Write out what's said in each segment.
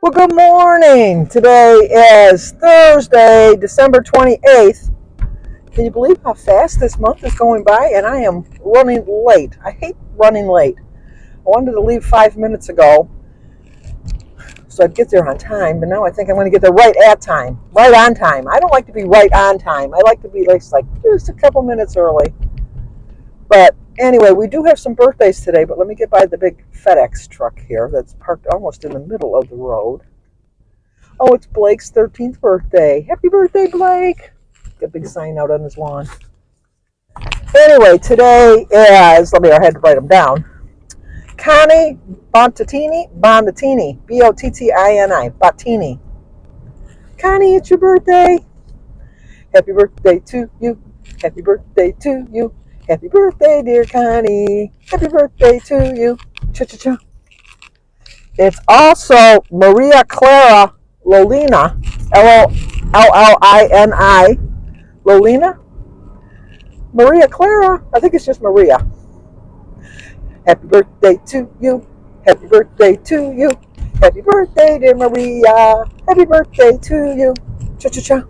Well, good morning. Today is Thursday, December 28th. Can you believe how fast this month is going by? And I am running late. I hate running late. I wanted to leave 5 minutes ago so I'd get there on time, but now I think I'm going to get there right at time, right on time. I don't like to be right on time. I like to be like just a couple minutes early. But anyway, we do have some birthdays today, but let me get by the big FedEx truck here that's parked almost in the middle of the road. Oh, it's Blake's 13th birthday. Happy birthday, Blake. Got a big sign out on his lawn. Anyway, today is, I had to write them down. Connie Bontatini, Bottini, Bottini. Connie, it's your birthday. Happy birthday to you. Happy birthday to you. Happy birthday, dear Connie. Happy birthday to you. Cha-cha-cha. It's also Maria Clara Lolina, Lllini, Lolina, Maria Clara. I think it's just Maria. Happy birthday to you. Happy birthday to you. Happy birthday, dear Maria. Happy birthday to you. Cha-cha-cha.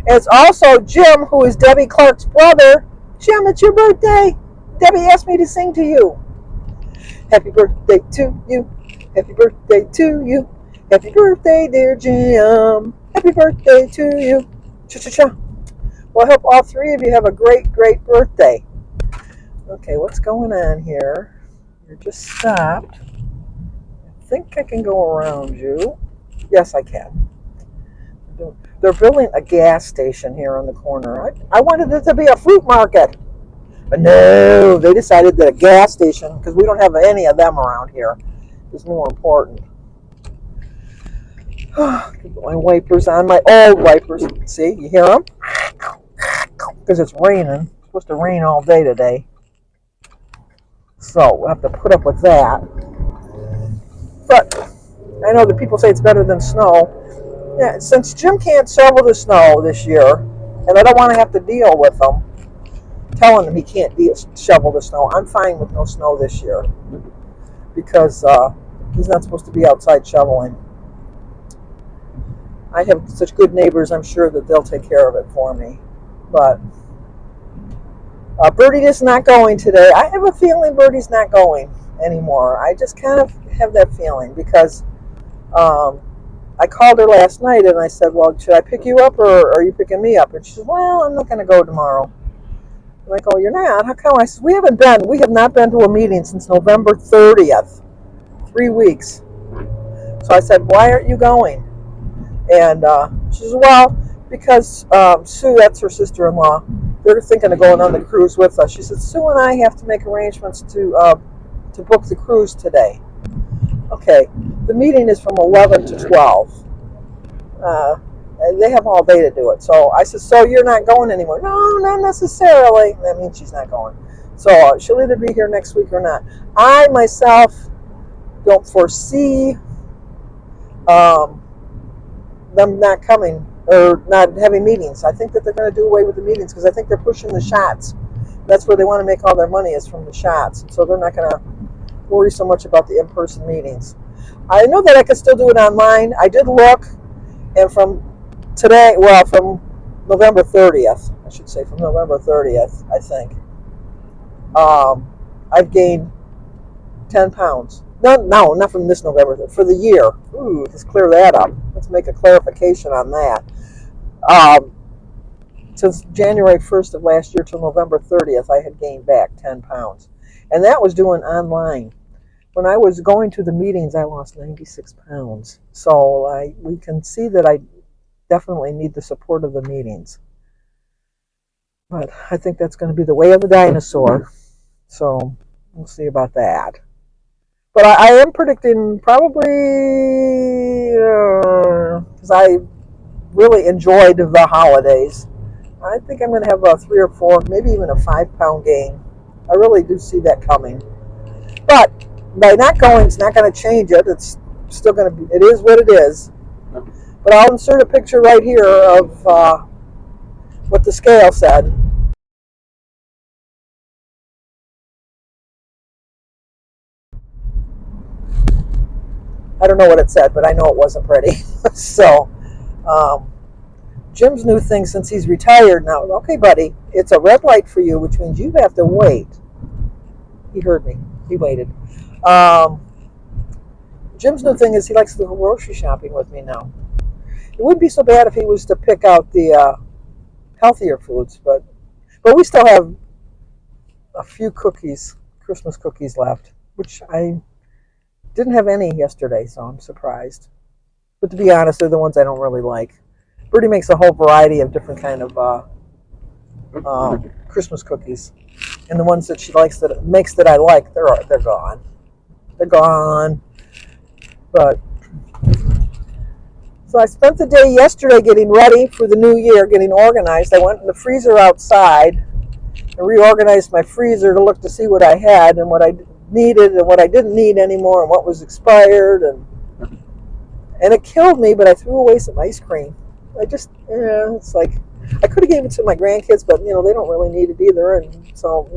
It's also Jim, who is Debbie Clark's brother. Jim, it's your birthday. Debbie asked me to sing to you. Happy birthday to you. Happy birthday to you. Happy birthday, dear Jim. Happy birthday to you. Cha-cha-cha. Well, I hope all three of you have a great, great birthday. Okay, what's going on here? You're just stopped. I think I can go around you. Yes, I can. They're building a gas station here on the corner. I wanted it to be a fruit market. But no, they decided that a gas station, because we don't have any of them around here, is more important. Put my wipers on, my old wipers. See, you hear them? Because it's raining. It's supposed to rain all day today. So we'll have to put up with that. But I know that people say it's better than snow. Yeah, since Jim can't shovel the snow this year, and I don't want to have to deal with him, telling him he can't shovel the snow, I'm fine with no snow this year. Because he's not supposed to be outside shoveling. I have such good neighbors, I'm sure that they'll take care of it for me. But Birdie is not going today. I have a feeling Birdie's not going anymore. I just kind of have that feeling because I called her last night and I said, well, should I pick you up or are you picking me up? And she said, well, I'm not going to go tomorrow. I'm like, oh, you're not? How come? I said, we have not been to a meeting since November 30th. 3 weeks. So I said, why aren't you going? And she says, well, because Sue, that's her sister-in-law, they're thinking of going on the cruise with us. She said, Sue and I have to make arrangements to book the cruise today. Okay, the meeting is from 11 to 12. And they have all day to do it. So I said, so you're not going anywhere? No, not necessarily. That means she's not going. So she'll either be here next week or not. I, myself, don't foresee them not coming or not having meetings. I think that they're going to do away with the meetings because I think they're pushing the shots. That's where they want to make all their money is from the shots. So they're not going to worry so much about the in-person meetings. I know that I can still do it online. I did look, and from November 30th, I should say, from November 30th, I think, I've gained 10 pounds. No, not from this November, for the year. Ooh, let's clear that up. Let's make a clarification on that. Since January 1st of last year till November 30th, I had gained back 10 pounds. And that was doing online. When I was going to the meetings, I lost 96 pounds. So we can see that I definitely need the support of the meetings. But I think that's going to be the way of the dinosaur. So we'll see about that. But I am predicting probably, because I really enjoyed the holidays, I think I'm going to have a 3 or 4, maybe even a 5-pound gain. I really do see that coming. But by not going, it's not going to change it. It's still going to be, it is what it is. But I'll insert a picture right here of what the scale said. I don't know what it said, but I know it wasn't pretty. So, Jim's new thing since he's retired now. Okay, buddy, it's a red light for you, which means you have to wait. He heard me. He waited. Jim's new thing is he likes to go grocery shopping with me now. It wouldn't be so bad if he was to pick out the healthier foods, but we still have a few cookies, Christmas cookies left, which I didn't have any yesterday, so I'm surprised. But to be honest, they're the ones I don't really like. Birdie makes a whole variety of different kind of Christmas cookies, and the ones that she likes that makes that I like, they're gone. They're gone. But so I spent the day yesterday getting ready for the new year, getting organized. I went in the freezer outside and reorganized my freezer to look to see what I had and what I needed and what I didn't need anymore and what was expired, and it killed me, but I threw away some ice cream. It's like I could have gave it to my grandkids, but they don't really need it either, and so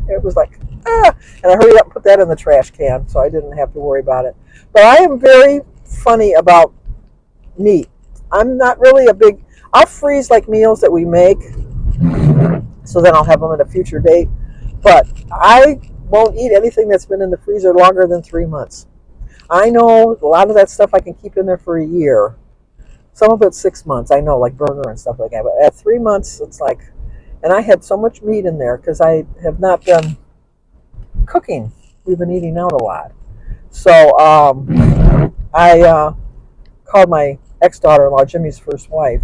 it was like and I hurried up and put that in the trash can, so I didn't have to worry about it. But I am very funny about meat. I'm not really I'll freeze like meals that we make, so then I'll have them at a future date. But I won't eat anything that's been in the freezer longer than 3 months. I know a lot of that stuff I can keep in there for a year. Some of it's 6 months, I know, like burger and stuff like that. But at 3 months, it's like, and I had so much meat in there because I have not been cooking. We've been eating out a lot. So I called my ex-daughter-in-law, Jimmy's first wife,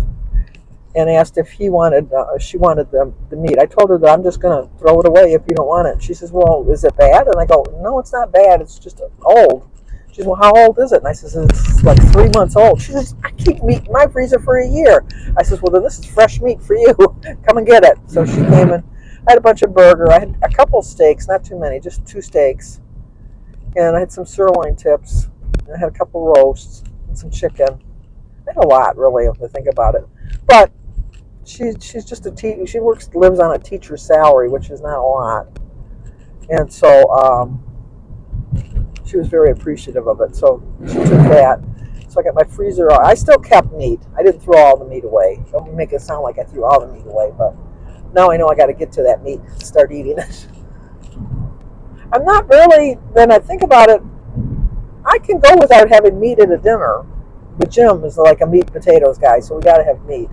and asked if she wanted the meat. I told her that I'm just going to throw it away if you don't want it. She says, well, is it bad? And I go, no, it's not bad. It's just old. She says, well, how old is it? And I says, it's like 3 months old. She says, I keep meat in my freezer for a year. I says, well, then this is fresh meat for you. Come and get it. So she came and I had a bunch of burger. I had a couple steaks, not too many, just 2 steaks. And I had some sirloin tips. And I had a couple roasts and some chicken. I had a lot, really, if I think about it. But she's just she lives on a teacher's salary, which is not a lot. And so she was very appreciative of it. So she took that. So I got my freezer. I still kept meat. I didn't throw all the meat away. Don't make it sound like I threw all the meat away, but now I know I got to get to that meat and start eating it. I'm not really, when I think about it, I can go without having meat at a dinner. But Jim is like a meat and potatoes guy, so we got to have meat.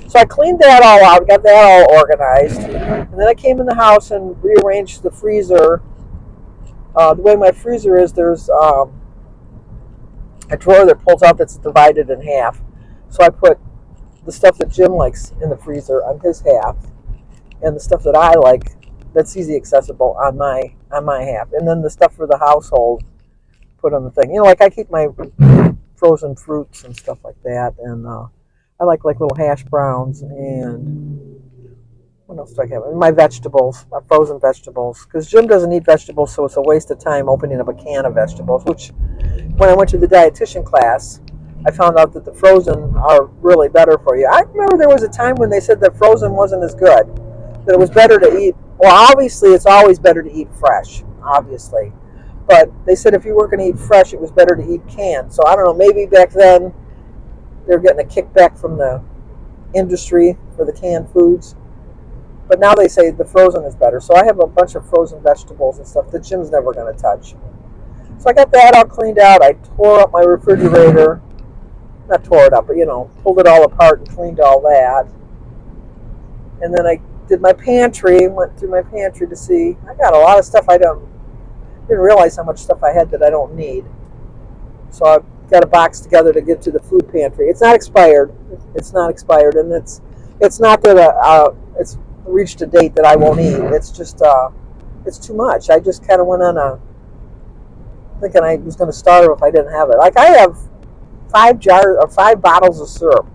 So I cleaned that all out, got that all organized, and then I came in the house and rearranged the freezer. The way my freezer is, there's a drawer that pulls out that's divided in half. So I put the stuff that Jim likes in the freezer on his half, and the stuff that I like that's easy accessible on my half, and then the stuff for the household put on the thing. Like I keep my frozen fruits and stuff like that, and I like little hash browns, and what else do I have? And my vegetables, my frozen vegetables, because Jim doesn't eat vegetables, so it's a waste of time opening up a can of vegetables, which when I went to the dietitian class, I found out that the frozen are really better for you. I remember there was a time when they said that frozen wasn't as good, that it was better to eat. Well, obviously, it's always better to eat fresh, obviously. But they said if you were going to eat fresh, it was better to eat canned. So I don't know, maybe back then they were getting a kickback from the industry for the canned foods. But now they say the frozen is better. So I have a bunch of frozen vegetables and stuff that Jim's never going to touch. So I got that all cleaned out. I tore up my refrigerator. Not tore it up, but pulled it all apart and cleaned all that. And then I did my pantry, went through my pantry to see. I got a lot of stuff didn't realize how much stuff I had that I don't need. So I got a box together to give to the food pantry. It's not expired. It's not expired, and it's not that it's reached a date that I won't eat. It's just it's too much. I just kind of went on thinking I was going to starve if I didn't have it. Like I have 5 bottles of syrup.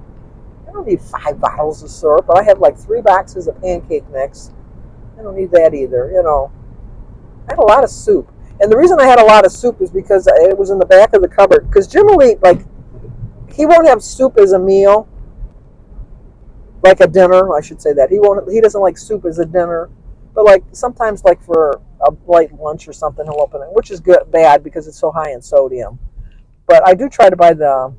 I don't need 5 bottles of syrup, but I have like 3 boxes of pancake mix. I don't need that either. I had a lot of soup. And the reason I had a lot of soup is because it was in the back of the cupboard. Because Jim will eat, he won't have soup as a meal, like a dinner, I should say that. He doesn't like soup as a dinner. But sometimes for a light lunch or something, he'll open it, which is bad because it's so high in sodium. But I do try to buy the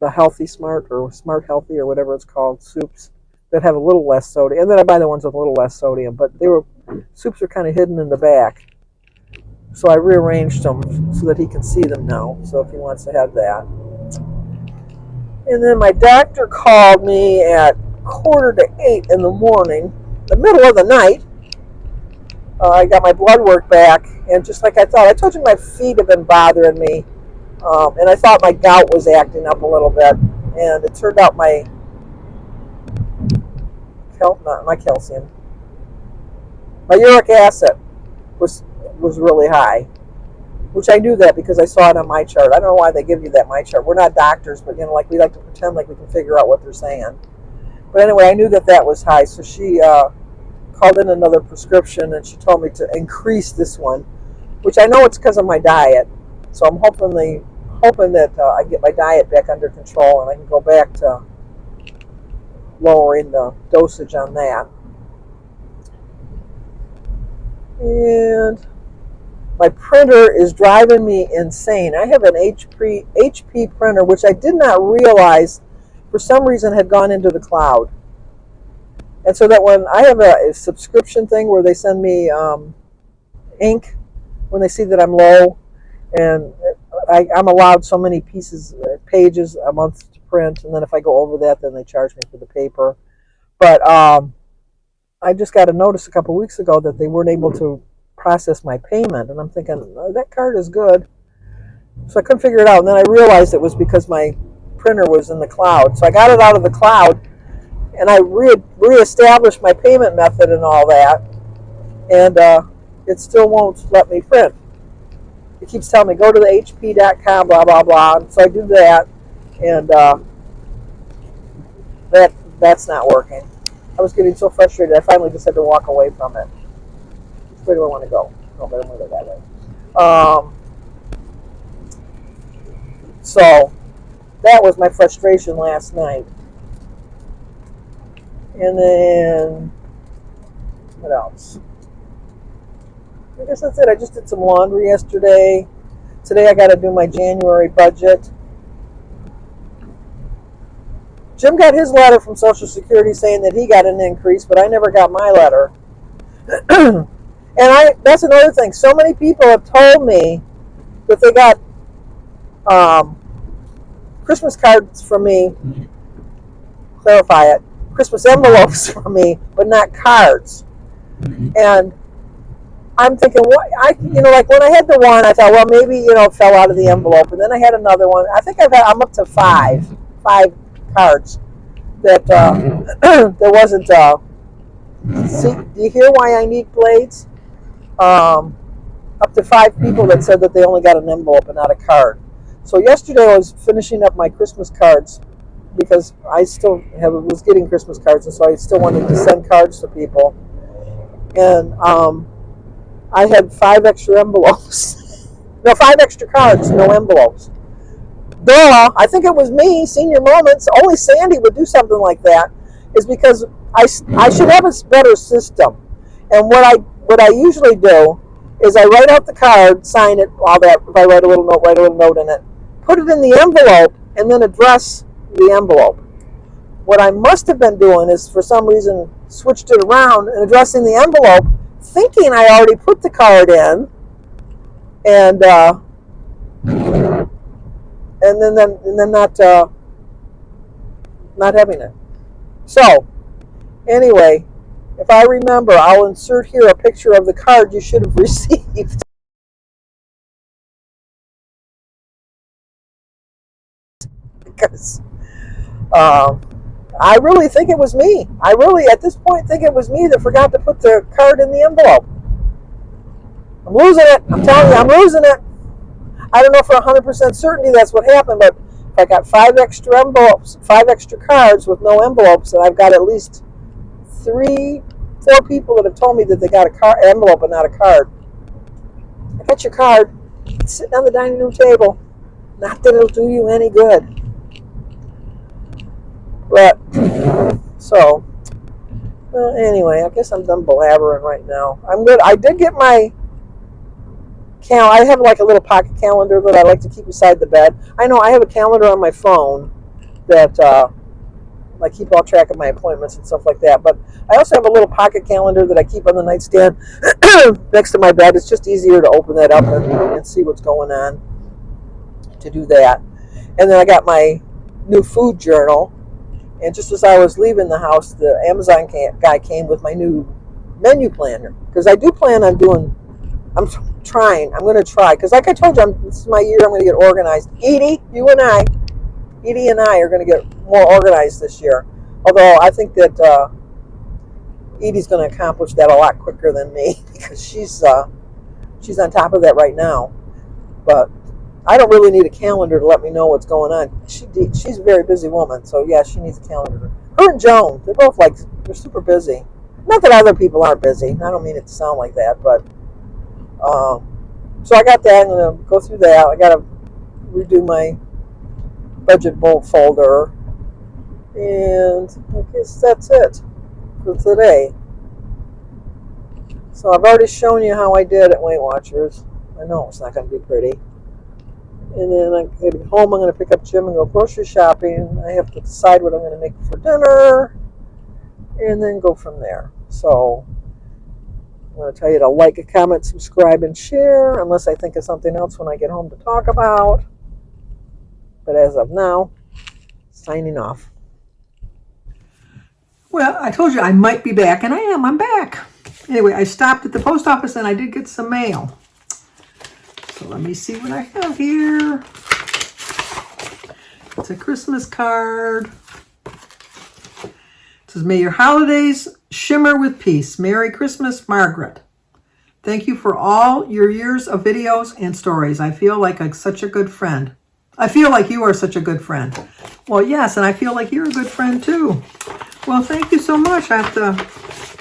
Healthy Smart or Smart Healthy or whatever it's called soups that have a little less sodium, and then I buy the ones with a little less sodium. But soups are kind of hidden in the back, so I rearranged them so that he can see them now. So if he wants to have that. And then my doctor called me at 7:45 in the morning, the middle of the night. I got my blood work back, and just like I thought, I told you my feet have been bothering me, and I thought my gout was acting up a little bit, and it turned out my calcium, my uric acid was really high. Which I knew that because I saw it on my chart. I don't know why they give you that my chart. We're not doctors, but like we like to pretend like we can figure out what they're saying. But anyway, I knew that was high, so she called in another prescription and she told me to increase this one, which I know it's because of my diet. So I'm hoping that I get my diet back under control and I can go back to lowering the dosage on that. And my printer is driving me insane. I have an HP printer, which I did not realize for some reason had gone into the cloud. And so that when I have a subscription thing where they send me ink when they see that I'm low, and I'm allowed so many pages a month to print, and then if I go over that, then they charge me for the paper. But I just got a notice a couple weeks ago that they weren't able to process my payment, and I'm thinking, oh, that card is good. So I couldn't figure it out, and then I realized it was because my printer was in the cloud. So I got it out of the cloud, and I reestablished my payment method and all that, and it still won't let me print. It keeps telling me, go to the hp.com, blah, blah, blah. And so I do that, and that's not working. I was getting so frustrated, I finally just had to walk away from it. Where do I want to go? No, but I'm going to go that way. So that was my frustration last night. And then what else? I guess that's it. I just did some laundry yesterday. Today I got to do my January budget. Jim got his letter from Social Security saying that he got an increase, but I never got my letter. And that's another thing. So many people have told me that they got Christmas cards from me, clarify it, Christmas envelopes from me, but not cards. And I'm thinking, like when I had the one, I thought, well, maybe, it fell out of the envelope. And then I had another one. I think I'm up to five cards that there wasn't. See, do you hear why I need blades? Up to 5 people that said that they only got an envelope and not a card. So yesterday I was finishing up my Christmas cards because I still was getting Christmas cards, and so I still wanted to send cards to people. And I had 5 extra envelopes. No, 5 extra cards, no envelopes. Duh, I think it was me, senior moments. Only Sandy would do something like that, is because I should have a better system. And what I usually do is I write out the card, sign it, all that. If I write a little note in it, put it in the envelope, and then address the envelope. What I must have been doing is, for some reason, switched it around and addressing the envelope, thinking I already put the card in, and then not having it. So anyway, if I remember, I'll insert here a picture of the card you should have received. Because I really think it was me. I really, at this point, think it was me that forgot to put the card in the envelope. I'm losing it. I'm telling you, I'm losing it. I don't know for 100% certainty that's what happened, but if I got 5 extra envelopes, 5 extra cards with no envelopes, and I've got at least 3, 4 people that have told me that they got an envelope and not a card. I got your card. It's sitting on the dining room table. Not that it'll do you any good. But, so, Anyway, I guess I'm done blabbering right now. I'm good. I did get my I have like a little pocket calendar that I like to keep beside the bed. I know I have a calendar on my phone that I keep all track of my appointments and stuff like that. But I also have a little pocket calendar that I keep on the nightstand next to my bed. It's just easier to open that up and see what's going on to do that. And then I got my new food journal. And just as I was leaving the house, the Amazon guy came with my new menu planner. Because I do plan on I'm going to try. Because like I told you, this is my year, I'm going to get organized. Edie and I are going to get more organized this year. Although I think that Edie's going to accomplish that a lot quicker than me because she's on top of that right now. But I don't really need a calendar to let me know what's going on. She's a very busy woman, so yeah, she needs a calendar. Her and Joan, they're both they're super busy. Not that other people aren't busy. I don't mean it to sound like that, but so I got that. I'm going to go through that. I got to redo my budget bulk folder, and I guess that's it for today. So I've already shown you how I did at Weight Watchers. I know it's not going to be pretty. And then I get home, I'm going to pick up Jim and go grocery shopping. I have to decide what I'm going to make for dinner, and then go from there. So I'm going to tell you to like, comment, subscribe, and share, unless I think of something else when I get home to talk about. But as of now, signing off. Well, I told you I might be back, and I am. I'm back. Anyway, I stopped at the post office, and I did get some mail. So let me see what I have here. It's a Christmas card. It says, "May your holidays shimmer with peace. Merry Christmas, Margaret. Thank you for all your years of videos and stories. I feel like such a good friend. I feel like you are such a good friend." Well, yes, and I feel like you're a good friend too. Well, thank you so much.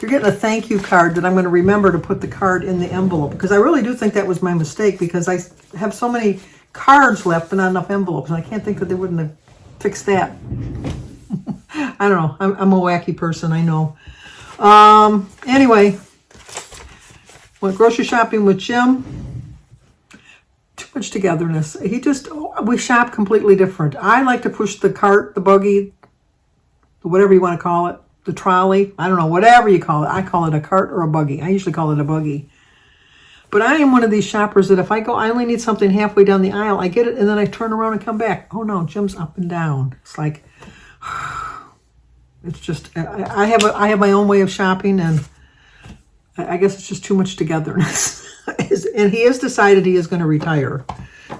You're getting a thank you card that I'm going to remember to put the card in the envelope, because I really do think that was my mistake, because I have so many cards left but not enough envelopes, and I can't think that they wouldn't have fixed that. I don't know. I'm a wacky person, I know. Anyway, went grocery shopping with Jim. Too much togetherness. We shop completely different. I like to push the cart, the buggy, whatever you want to call it, the trolley. I don't know, whatever you call it. I call it a cart or a buggy. I usually call it a buggy. But I am one of these shoppers that if I only need something halfway down the aisle, I get it and then I turn around and come back. Oh no, Jim's up and down. It's like, it's just, I have my own way of shopping, and I guess it's just too much togetherness. And he has decided he is going to retire.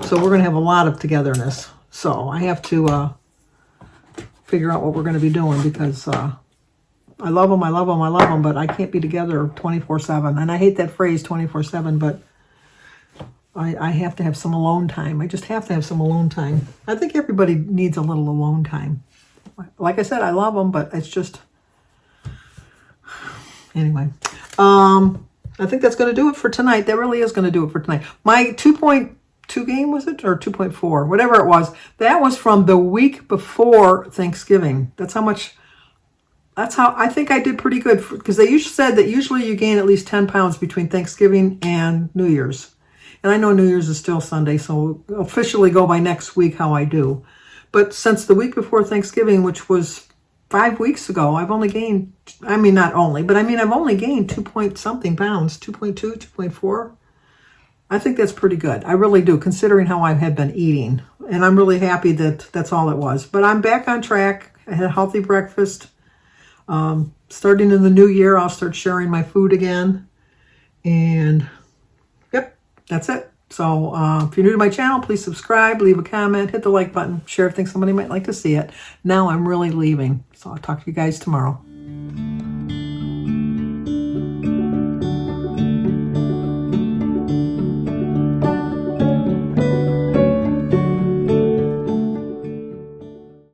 So we're going to have a lot of togetherness. So I have to figure out what we're going to be doing, because I love him, but I can't be together 24/7. And I hate that phrase 24/7, but I have to have some alone time. I just have to have some alone time. I think everybody needs a little alone time. Like I said, I love him, but it's just, anyway. I think that's going to do it for tonight. That really is going to do it for tonight. My 2.2 game, was it? Or 2.4, whatever it was. That was from the week before Thanksgiving. That's how I think I did pretty good, because they said that usually you gain at least 10 pounds between Thanksgiving and New Year's. And I know New Year's is still Sunday, so we'll officially go by next week how I do. But since the week before Thanksgiving, which was 5 weeks ago, I've only gained, I've only gained 2-point-something pounds, 2.2, 2.4. I think that's pretty good. I really do, considering how I had been eating. And I'm really happy that that's all it was. But I'm back on track. I had a healthy breakfast. Starting in the new year, I'll start sharing my food again. And, yep, that's it. So if you're new to my channel, please subscribe, leave a comment, hit the like button, share if you think somebody might like to see it. Now I'm really leaving. So I'll talk to you guys tomorrow.